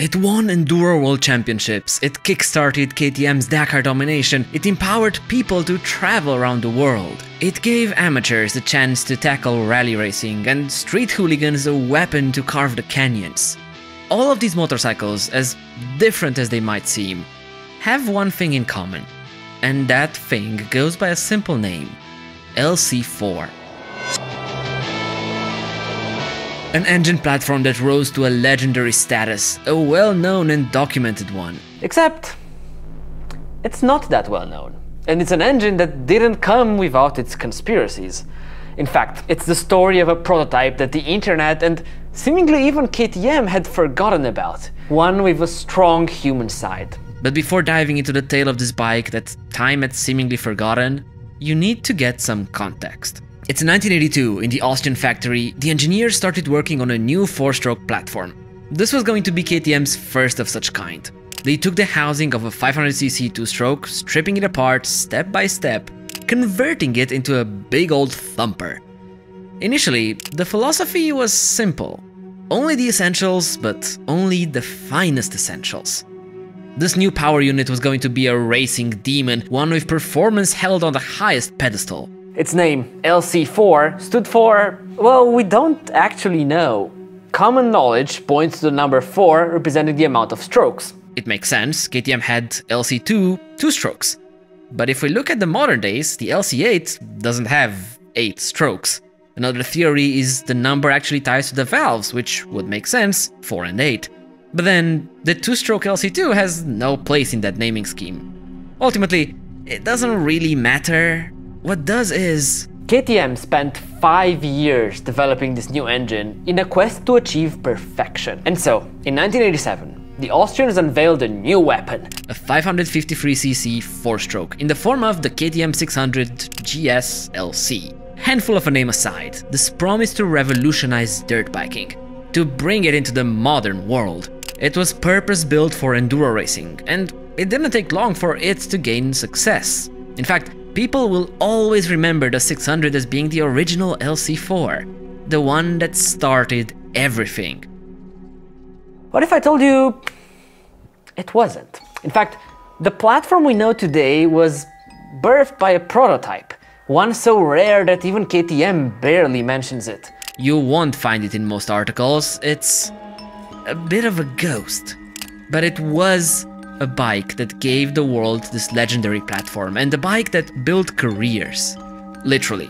It won Enduro World Championships, it kickstarted KTM's Dakar domination, it empowered people to travel around the world. It gave amateurs a chance to tackle rally racing and street hooligans a weapon to carve the canyons. All of these motorcycles, as different as they might seem, have one thing in common, and that thing goes by a simple name: LC4. An engine platform that rose to a legendary status, a well-known and documented one. Except, it's not that well known. And it's an engine that didn't come without its conspiracies. In fact, it's the story of a prototype that the internet and seemingly even KTM had forgotten about. One with a strong human side. But before diving into the tale of this bike that time had seemingly forgotten, you need to get some context. It's 1982, in the Austrian factory, the engineers started working on a new 4-stroke platform. This was going to be KTM's first of such kind. They took the housing of a 500cc 2-stroke, stripping it apart step by step, converting it into a big old thumper. Initially, the philosophy was simple. Only the essentials, but only the finest essentials. This new power unit was going to be a racing demon, one with performance held on the highest pedestal. Its name, LC4, stood for, well, we don't actually know. Common knowledge points to the number 4 representing the amount of strokes. It makes sense, KTM had LC2, 2 strokes. But if we look at the modern days, the LC8 doesn't have 8 strokes. Another theory is the number actually ties to the valves, which would make sense, 4 and 8. But then, the 2-stroke LC2 has no place in that naming scheme. Ultimately, it doesn't really matter. What does is... KTM spent 5 years developing this new engine in a quest to achieve perfection. And so, in 1987, the Austrians unveiled a new weapon. A 553cc 4-stroke in the form of the KTM 600 GS LC. Handful of a name aside, this promised to revolutionize dirt biking, to bring it into the modern world. It was purpose-built for enduro racing, and it didn't take long for it to gain success. In fact, people will always remember the 600 as being the original LC4, the one that started everything. What if I told you it wasn't? In fact, the platform we know today was birthed by a prototype, one so rare that even KTM barely mentions it. You won't find it in most articles, it's a bit of a ghost. But it was a bike that gave the world this legendary platform, and a bike that built careers. Literally.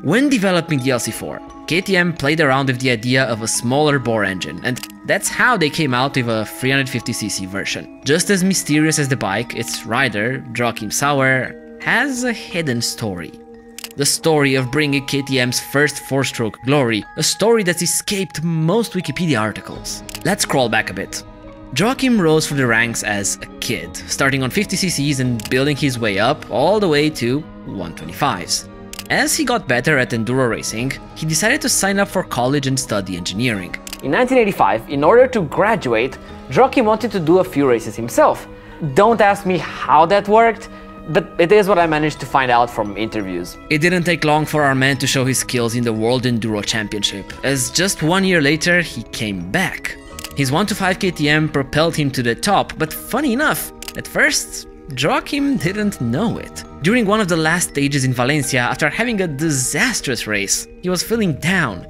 When developing the LC4, KTM played around with the idea of a smaller bore engine, and that's how they came out with a 350cc version. Just as mysterious as the bike, its rider, Joachim Sauer, has a hidden story. The story of bringing KTM's first 4-stroke glory, a story that's escaped most Wikipedia articles. Let's scroll back a bit. Joachim rose through the ranks as a kid, starting on 50cc's and building his way up all the way to 125s. As he got better at enduro racing, he decided to sign up for college and study engineering. In 1985, in order to graduate, Joachim wanted to do a few races himself. Don't ask me how that worked, but it is what I managed to find out from interviews. It didn't take long for our man to show his skills in the World Enduro Championship, as just 1 year later he came back. His 125 KTM propelled him to the top, but funny enough, at first, Joachim didn't know it. During one of the last stages in Valencia, after having a disastrous race, he was feeling down.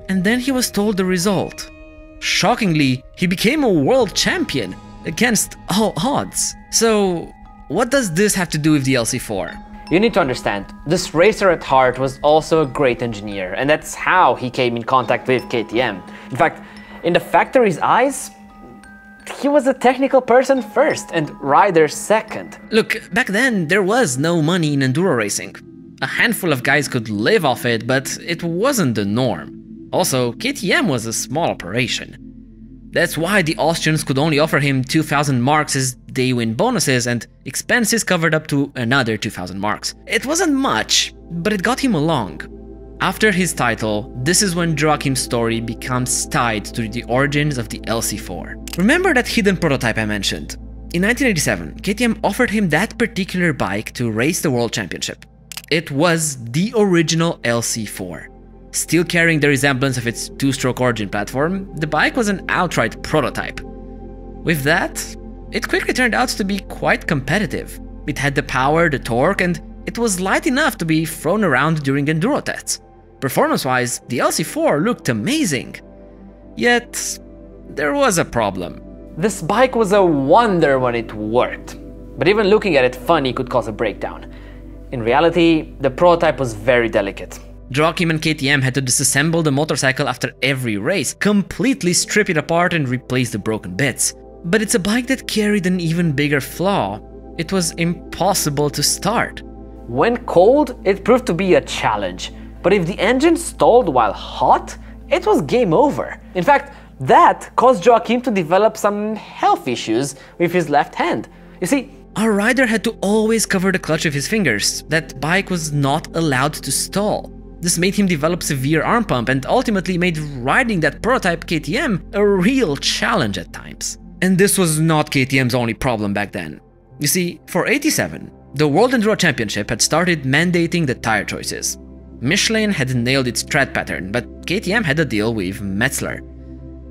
And then he was told the result. Shockingly, he became a world champion, against all odds. So, what does this have to do with the LC4? You need to understand, this racer at heart was also a great engineer, and that's how he came in contact with KTM. In fact, in the factory's eyes, he was a technical person first and rider second. Look, back then there was no money in enduro racing. A handful of guys could live off it, but it wasn't the norm. Also, KTM was a small operation. That's why the Austrians could only offer him 2,000 marks as day win bonuses, and expenses covered up to another 2,000 marks. It wasn't much, but it got him along. After his title, this is when Joachim's story becomes tied to the origins of the LC4. Remember that hidden prototype I mentioned? In 1987, KTM offered him that particular bike to race the World Championship. It was the original LC4. Still carrying the resemblance of its 2-stroke origin platform, the bike was an outright prototype. With that, it quickly turned out to be quite competitive. It had the power, the torque, and it was light enough to be thrown around during enduro tests. Performance-wise, the LC4 looked amazing. Yet, there was a problem. This bike was a wonder when it worked, but even looking at it funny could cause a breakdown. In reality, the prototype was very delicate. Joachim and KTM had to disassemble the motorcycle after every race, completely strip it apart and replace the broken bits. But it's a bike that carried an even bigger flaw. It was impossible to start. When cold, it proved to be a challenge, but if the engine stalled while hot, it was game over. In fact, that caused Joachim to develop some health issues with his left hand. You see, our rider had to always cover the clutch with his fingers. That bike was not allowed to stall. This made him develop severe arm pump and ultimately made riding that prototype KTM a real challenge at times. And this was not KTM's only problem back then. You see, for '87, the World Enduro Championship had started mandating the tire choices. Michelin had nailed its tread pattern, but KTM had a deal with Metzeler.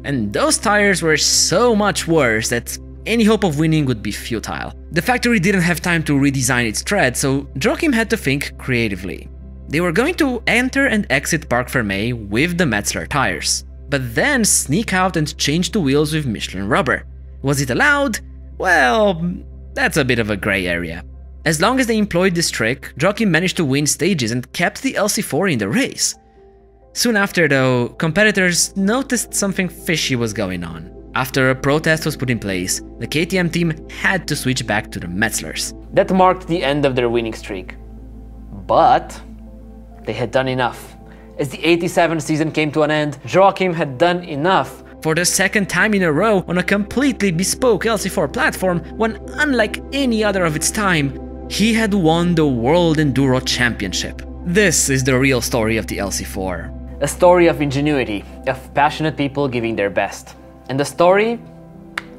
And those tires were so much worse that any hope of winning would be futile. The factory didn't have time to redesign its tread, so Joachim had to think creatively. They were going to enter and exit Parc Fermé with the Metzeler tires, but then sneak out and change the wheels with Michelin rubber. Was it allowed? Well, that's a bit of a grey area. As long as they employed this trick, Joachim managed to win stages and kept the LC4 in the race. Soon after though, competitors noticed something fishy was going on. After a protest was put in place, the KTM team had to switch back to the Metzelers. That marked the end of their winning streak. But they had done enough. As the '87 season came to an end, Joachim had done enough. For the second time in a row on a completely bespoke LC4 platform, one unlike any other of its time, he had won the World Enduro Championship. This is the real story of the LC4. A story of ingenuity, of passionate people giving their best. And a story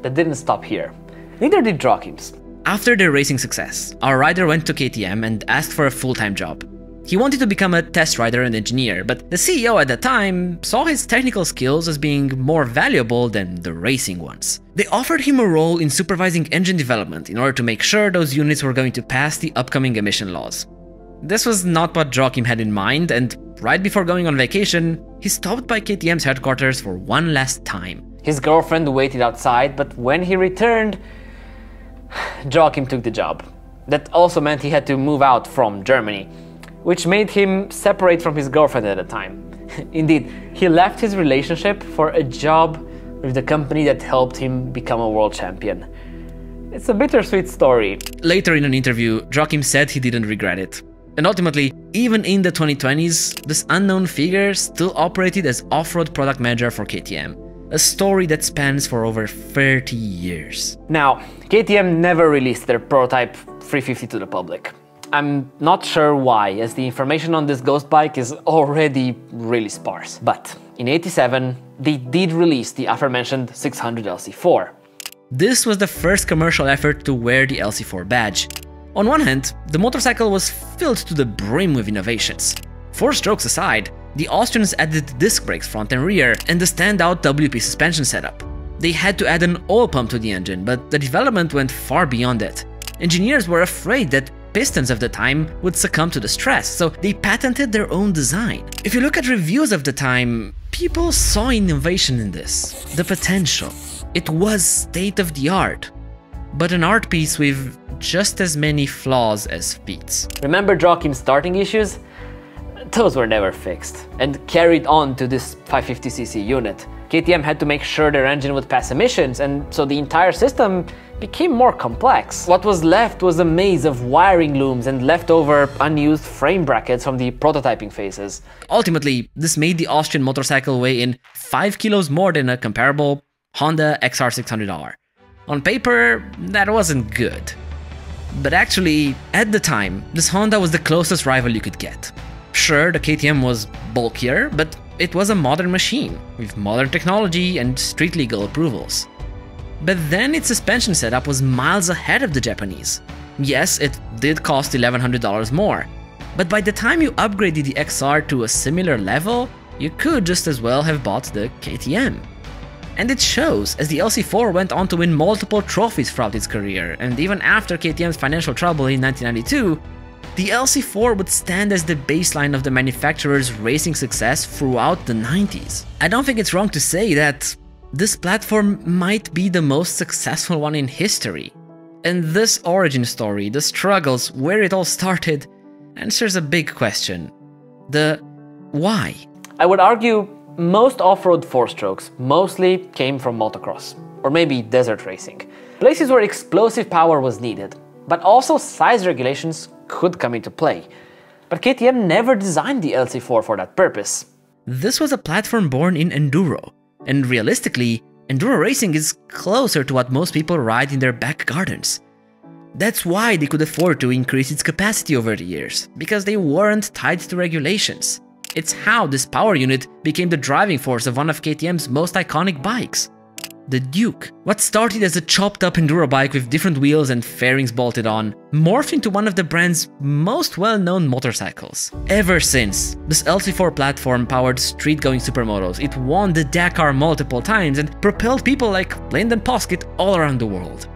that didn't stop here. Neither did Joachim's. After their racing success, our rider went to KTM and asked for a full-time job. He wanted to become a test rider and engineer, but the CEO at the time saw his technical skills as being more valuable than the racing ones. They offered him a role in supervising engine development in order to make sure those units were going to pass the upcoming emission laws. This was not what Joachim had in mind, and right before going on vacation, he stopped by KTM's headquarters for one last time. His girlfriend waited outside, but when he returned, Joachim took the job. That also meant he had to move out from Germany, which made him separate from his girlfriend at the time. Indeed, he left his relationship for a job with the company that helped him become a world champion. It's a bittersweet story. Later in an interview, Joachim said he didn't regret it. And ultimately, even in the 2020s, this unknown figure still operated as off-road product manager for KTM. A story that spans for over 30 years. Now, KTM never released their prototype 350 to the public. I'm not sure why, as the information on this ghost bike is already really sparse. But in '87, they did release the aforementioned 600 LC4. This was the first commercial effort to wear the LC4 badge. On one hand, the motorcycle was filled to the brim with innovations. 4 strokes aside, the Austrians added disc brakes front and rear and the standout WP suspension setup. They had to add an oil pump to the engine, but the development went far beyond it. Engineers were afraid that pistons of the time would succumb to the stress, so they patented their own design. If you look at reviews of the time, people saw innovation in this, the potential. It was state-of-the-art, but an art piece with just as many flaws as feats. Remember Joachim's starting issues? Those were never fixed and carried on to this 550cc unit. KTM had to make sure their engine would pass emissions, and so the entire system became more complex. What was left was a maze of wiring looms and leftover unused frame brackets from the prototyping phases. Ultimately, this made the Austrian motorcycle weigh in 5 kilos more than a comparable Honda XR600R. On paper, that wasn't good. But actually, at the time, this Honda was the closest rival you could get. Sure, the KTM was bulkier, but it was a modern machine, with modern technology and street-legal approvals. But then its suspension setup was miles ahead of the Japanese. Yes, it did cost $1,100 more, but by the time you upgraded the XR to a similar level, you could just as well have bought the KTM. And it shows, as the LC4 went on to win multiple trophies throughout its career, and even after KTM's financial trouble in 1992, the LC4 would stand as the baseline of the manufacturer's racing success throughout the 90s. I don't think it's wrong to say that this platform might be the most successful one in history. And this origin story, the struggles, where it all started, answers a big question. The why? I would argue most off-road four-strokes mostly came from motocross, or maybe desert racing. Places where explosive power was needed, but also size regulations could come into play. But KTM never designed the LC4 for that purpose. This was a platform born in Enduro, and realistically, Enduro racing is closer to what most people ride in their back gardens. That's why they could afford to increase its capacity over the years, because they weren't tied to regulations. It's how this power unit became the driving force of one of KTM's most iconic bikes, the Duke. What started as a chopped up enduro bike with different wheels and fairings bolted on, morphed into one of the brand's most well-known motorcycles. Ever since, this LC4 platform powered street-going supermotos. It won the Dakar multiple times and propelled people like Lyndon Poskett all around the world.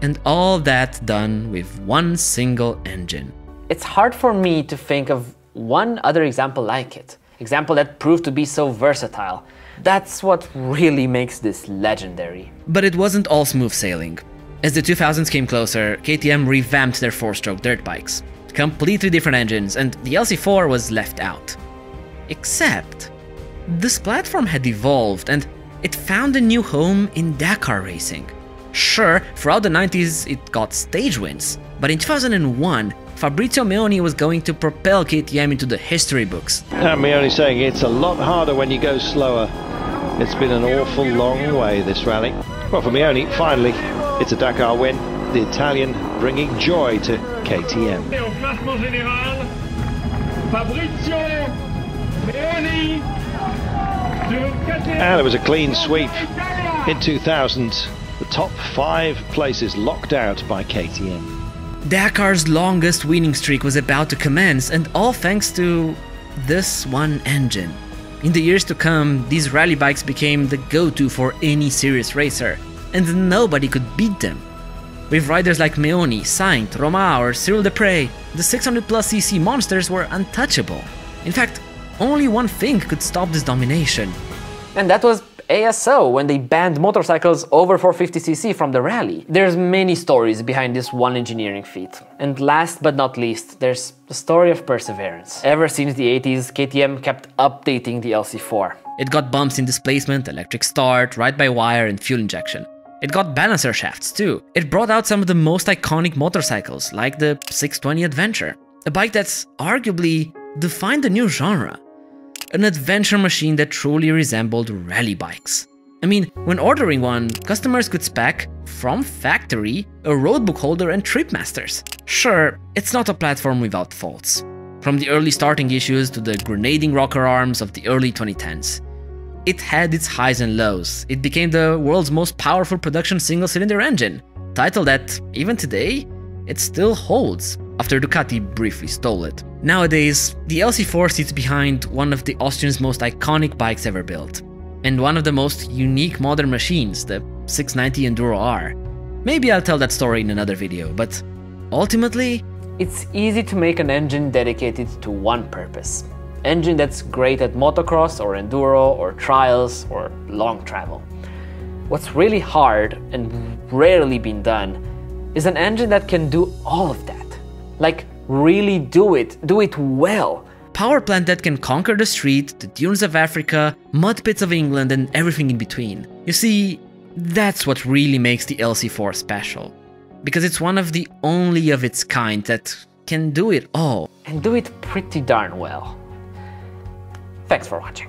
And all that done with one single engine. It's hard for me to think of one other example like it. Example that proved to be so versatile. That's what really makes this legendary. But it wasn't all smooth sailing. As the 2000s came closer, KTM revamped their four-stroke dirt bikes. Completely different engines, and the LC4 was left out. Except, this platform had evolved, and it found a new home in Dakar racing. Sure, throughout the 90s it got stage wins, but in 2001, Fabrizio Meoni was going to propel KTM into the history books. And Meoni's saying it's a lot harder when you go slower. It's been an awful long way, this rally. Well, for Meoni, finally, it's a Dakar win. The Italian bringing joy to KTM. Au classement général, Fabrizio Meoni de KTM. And it was a clean sweep in 2000. The top 5 places locked out by KTM. Dakar's longest winning streak was about to commence, and all thanks to this one engine. In the years to come, these rally bikes became the go-to for any serious racer, and nobody could beat them. With riders like Meoni, Sainz, Romao or Cyril Desprez, the 600+cc monsters were untouchable. In fact, only one thing could stop this domination. And that was ASO, when they banned motorcycles over 450cc from the rally. There's many stories behind this one engineering feat. And last but not least, there's the story of perseverance. Ever since the 80s, KTM kept updating the LC4. It got bumps in displacement, electric start, ride-by-wire and fuel injection. It got balancer shafts too. It brought out some of the most iconic motorcycles, like the 620 Adventure, a bike that's arguably defined a new genre. An adventure machine that truly resembled rally bikes. I mean, when ordering one, customers could spec, from factory, a roadbook holder and trip masters. Sure, it's not a platform without faults. From the early starting issues to the grenading rocker arms of the early 2010s. It had its highs and lows. It became the world's most powerful production single-cylinder engine, title that, even today, it still holds, after Ducati briefly stole it. Nowadays, the LC4 sits behind one of the Austrian's most iconic bikes ever built, and one of the most unique modern machines, the 690 Enduro R. Maybe I'll tell that story in another video, but ultimately, it's easy to make an engine dedicated to one purpose. Engine that's great at motocross or enduro or trials or long travel. What's really hard and rarely been done is an engine that can do all of that. Like, really do it well. Power plant that can conquer the street, the dunes of Africa, mud pits of England and everything in between. You see, that's what really makes the LC4 special. Because it's one of the only of its kind that can do it all. And do it pretty darn well. Thanks for watching.